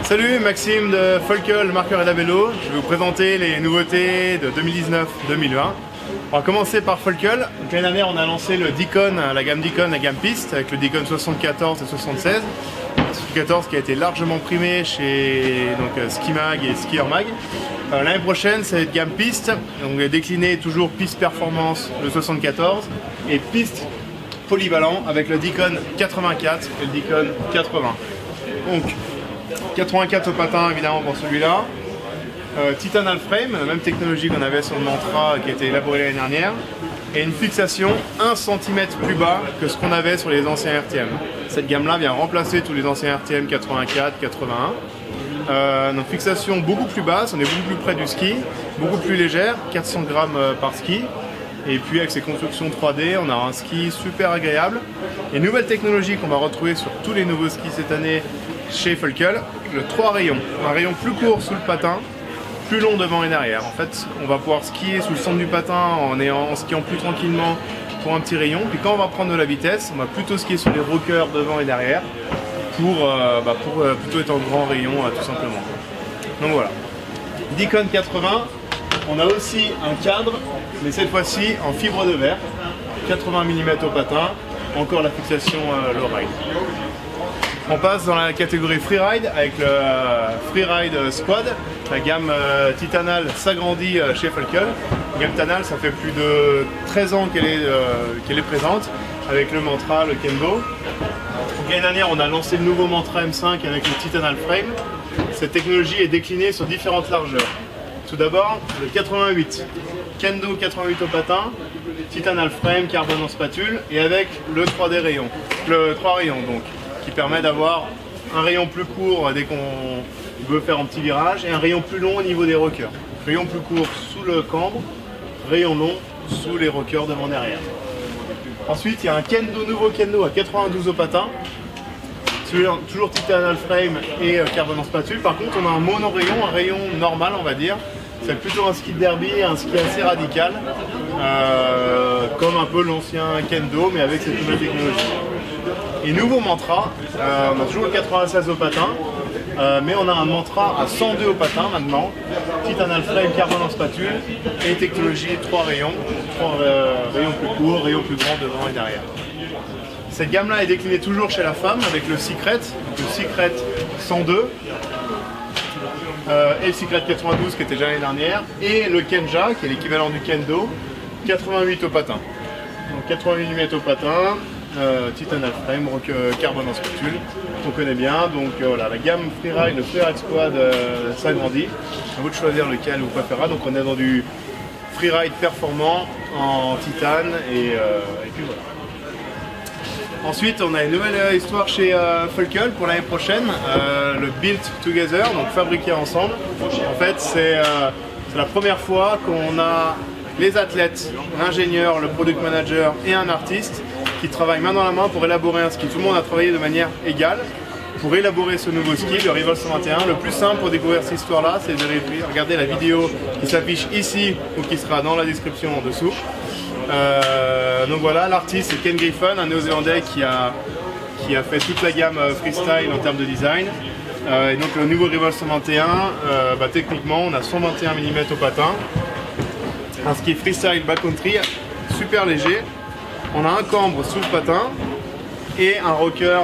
Salut, Maxime de Folkel, marqueur et labello. Je vais vous présenter les nouveautés de 2019-2020. On va commencer par Folkel. L'année dernière, on a lancé le Deacon, la gamme Deacon, la gamme piste, avec le Deacon 74 et 76. 74 qui a été largement primé chez Ski Mag et Skier Mag. L'année prochaine, c'est une gamme piste, donc décliné toujours piste performance le 74 et piste polyvalent avec le Deacon 84 et le Deacon 80. Donc 84 au patin évidemment pour celui-là. Titanal frame, la même technologie qu'on avait sur le Mantra qui a été élaboré l'année dernière, et une fixation 1 cm plus bas que ce qu'on avait sur les anciens RTM. Cette gamme-là vient remplacer tous les anciens RTM 84, 81. Donc fixation beaucoup plus basse, on est beaucoup plus près du ski, beaucoup plus légère, 400 grammes par ski. Et puis avec ces constructions 3D, on a un ski super agréable. Et nouvelle technologie qu'on va retrouver sur tous les nouveaux skis cette année chez Folkel, le 3 rayons. Un rayon plus court sous le patin, plus long devant et derrière. En fait, on va pouvoir skier sous le centre du patin en skiant plus tranquillement pour un petit rayon. Puis quand on va prendre de la vitesse, on va plutôt skier sur les rockers devant et derrière pour plutôt être en grand rayon tout simplement. Donc voilà. Deacon 80, on a aussi un cadre, mais cette fois-ci en fibre de verre, 80 mm au patin, encore la fixation low ride. On passe dans la catégorie freeride avec le Freeride Squad. La gamme Titanal s'agrandit chez Folkel. La gamme Titanal, ça fait plus de 13 ans qu'elle est présente avec le Mantra, le Kendo. L'année dernière, on a lancé le nouveau Mantra M5 avec le Titanal Frame. Cette technologie est déclinée sur différentes largeurs. Tout d'abord, le 88. Kendo 88 au patin, Titanal Frame, carbone en spatule et avec le 3D rayon. Le 3 rayons donc, qui permet d'avoir un rayon plus court dès qu'on veut faire un petit virage et un rayon plus long au niveau des rockers. Rayon plus court sous le cambre, rayon long sous les rockers devant derrière. Ensuite, il y a un Kendo, nouveau Kendo à 92 au patin. Celui-là, toujours Titanal Frame et carbone en spatule. Par contre, on a un mono-rayon, un rayon normal, on va dire. C'est plutôt un ski de derby, un ski assez radical, comme un peu l'ancien Kendo, mais avec cette nouvelle technologie. Et nouveau Mantra, on a toujours le 96 au patin, mais on a un Mantra à 102 au patin maintenant, Titanal Frame, carbone en spatule et technologie 3 rayons, 3 rayons plus courts, rayons plus grands devant et derrière. Cette gamme-là est déclinée toujours chez la femme avec le Secret 102 et le Secret 92 qui était déjà l'année dernière, et le Kenja qui est l'équivalent du Kendo, 88 au patin. Donc 88 mm au patin. Titanal Frame, carbone en spatule, on connaît bien. Donc voilà, la gamme Freeride, le Freeride Squad s'agrandit. À vous de choisir lequel vous préférez. Donc on est dans du Freeride performant en titane et puis voilà. Ensuite, on a une nouvelle histoire chez Folkel pour l'année prochaine, le Built Together, donc fabriqué ensemble. En fait, c'est la première fois qu'on a les athlètes, l'ingénieur, le product manager et un artiste qui travaillent main dans la main pour élaborer un ski. Tout le monde a travaillé de manière égale pour élaborer ce nouveau ski, le Rival 121. Le plus simple pour découvrir cette histoire-là, c'est de regarder la vidéo qui s'affiche ici ou qui sera dans la description en dessous. Donc voilà, l'artiste c'est Ken Griffin, un néo-zélandais qui a fait toute la gamme freestyle en termes de design. Et donc le nouveau Rival 121, techniquement on a 121 mm au patin, un ski freestyle backcountry super léger. On a un cambre sous le patin et un rocker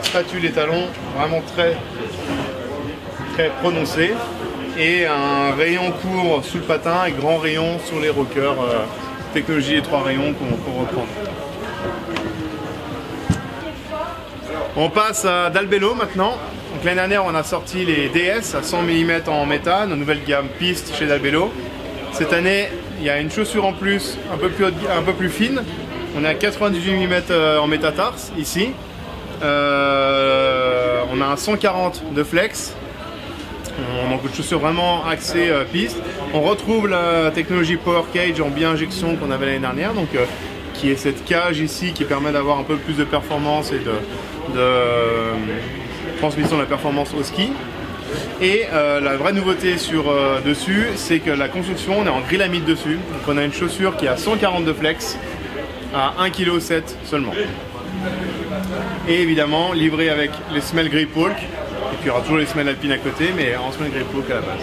spatule et talon vraiment très prononcé, et un rayon court sous le patin et grand rayon sur les rockers, technologie et 3 rayons qu'on peut reprendre. On passe à Dalbello maintenant. Donc l'année dernière on a sorti les DS à 100 mm en métal, nos nouvelles gammes piste chez Dalbello. Cette année il y a une chaussure en plus un peu plus fine. On est à 98 mm en métatarse ici. On a un 140 de flex. Donc une chaussure vraiment axée piste. On retrouve la technologie Power Cage en bi-injection qu'on avait l'année dernière, donc qui est cette cage ici qui permet d'avoir un peu plus de performance et de transmission de la performance au ski. Et la vraie nouveauté dessus, c'est que la construction, on est en grillamide dessus. Donc on a une chaussure qui a 140 de flex à 1,7 kg seulement. Et évidemment livré avec les semelles grip walk. Et il y aura toujours les semelles alpines à côté, mais en semelle grip look à la base.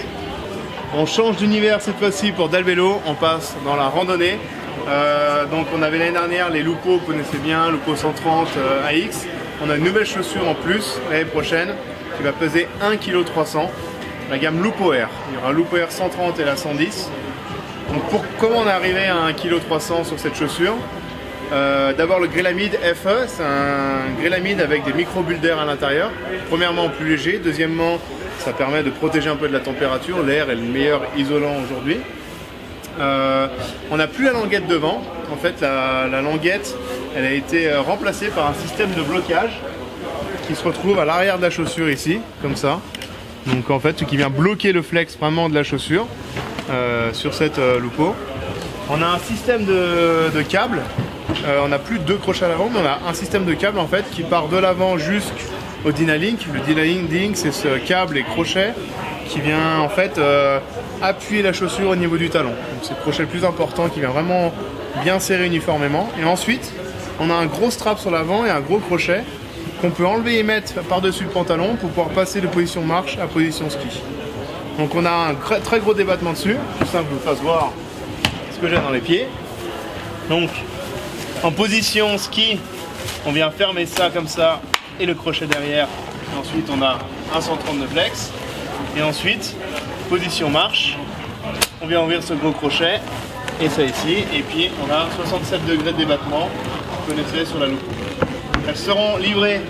On change d'univers cette fois-ci pour Dalbello, on passe dans la randonnée. Donc on avait l'année dernière les Lupo, vous connaissez bien, Lupo 130 AX. On a une nouvelle chaussure en plus l'année prochaine qui va peser 1,3 kg, la gamme Lupo Air. Il y aura Lupo Air 130 et la 110. Donc comment on est arrivé à 1,3 kg sur cette chaussure? D'abord le Grélamide FE, c'est un Grélamide avec des micro-bulles d'air à l'intérieur. Premièrement plus léger, deuxièmement ça permet de protéger un peu de la température, l'air est le meilleur isolant aujourd'hui. On n'a plus la languette devant, en fait la languette elle a été remplacée par un système de blocage qui se retrouve à l'arrière de la chaussure ici, comme ça. Donc en fait qui vient bloquer le flex vraiment de la chaussure sur cette Lupo. On a un système de câbles. On n'a plus deux crochets à l'avant, mais on a un système de câbles en fait qui part de l'avant jusqu'au Dynalink. Le Dynalink, c'est ce câble et crochet qui vient en fait appuyer la chaussure au niveau du talon. C'est le crochet le plus important qui vient vraiment bien serrer uniformément. Et ensuite, on a un gros strap sur l'avant et un gros crochet qu'on peut enlever et mettre par-dessus le pantalon pour pouvoir passer de position marche à position ski. Donc on a un très gros débattement dessus. Tout simple, je vous fasse voir ce que j'ai dans les pieds. Donc en position ski, on vient fermer ça comme ça et le crochet derrière. Et ensuite on a un 130 de flex. Et ensuite, position marche, on vient ouvrir ce gros crochet et ça ici. Et puis on a 67 degrés de débattement, vous connaissez sur la Lupo. Elles seront livrées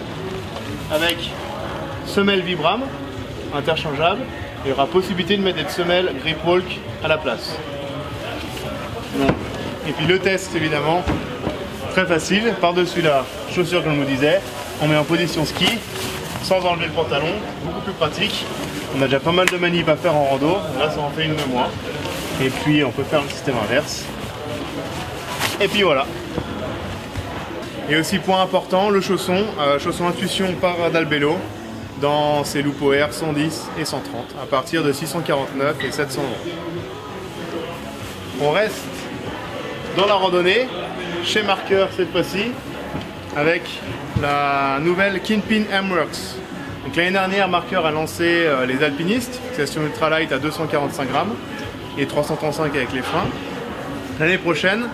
avec semelle Vibram interchangeable. Il y aura possibilité de mettre des semelles Grip Walk à la place. Donc, et puis le test évidemment, très facile, par-dessus la chaussure comme je vous disais, on met en position ski, sans enlever le pantalon, beaucoup plus pratique. On a déjà pas mal de manips à faire en rando, là ça en fait une de moins. Et puis on peut faire le système inverse. Et puis voilà. Et aussi point important, le chausson, chausson Intuition par Dalbello dans ces Lupo Air 110 et 130 à partir de 649 et 700 €. On reste dans la randonnée, chez Marker cette fois-ci, avec la nouvelle Kinpin M-Works. Donc l'année dernière, Marker a lancé les alpinistes, session ultralight à 245 grammes et 335 avec les freins. L'année prochaine,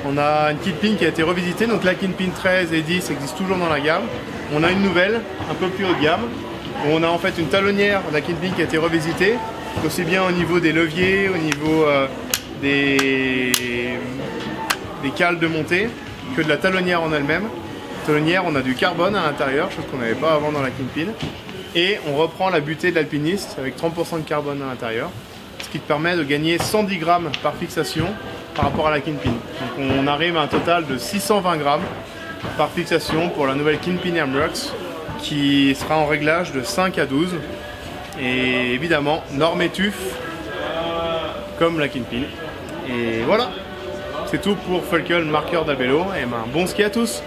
on a une Kinpin qui a été revisitée, donc la Kinpin 13 et 10 existe toujours dans la gamme. On a une nouvelle, un peu plus haut de gamme, où on a en fait une talonnière de la Kinpin qui a été revisitée, aussi bien au niveau des leviers, au niveau des cales de montée, que de la talonnière en elle-même. Talonnière, on a du carbone à l'intérieur, chose qu'on n'avait pas avant dans la Kinpin. Et on reprend la butée de l'alpiniste avec 30% de carbone à l'intérieur, ce qui te permet de gagner 110 grammes par fixation par rapport à la Kinpin. Donc on arrive à un total de 620 grammes par fixation pour la nouvelle Kinpin M-Works qui sera en réglage de 5 à 12. Et évidemment, norme et tuf comme la Kinpin. Et voilà, c'est tout pour Fulkel Marker Dalbello. Et ben, bon ski à tous!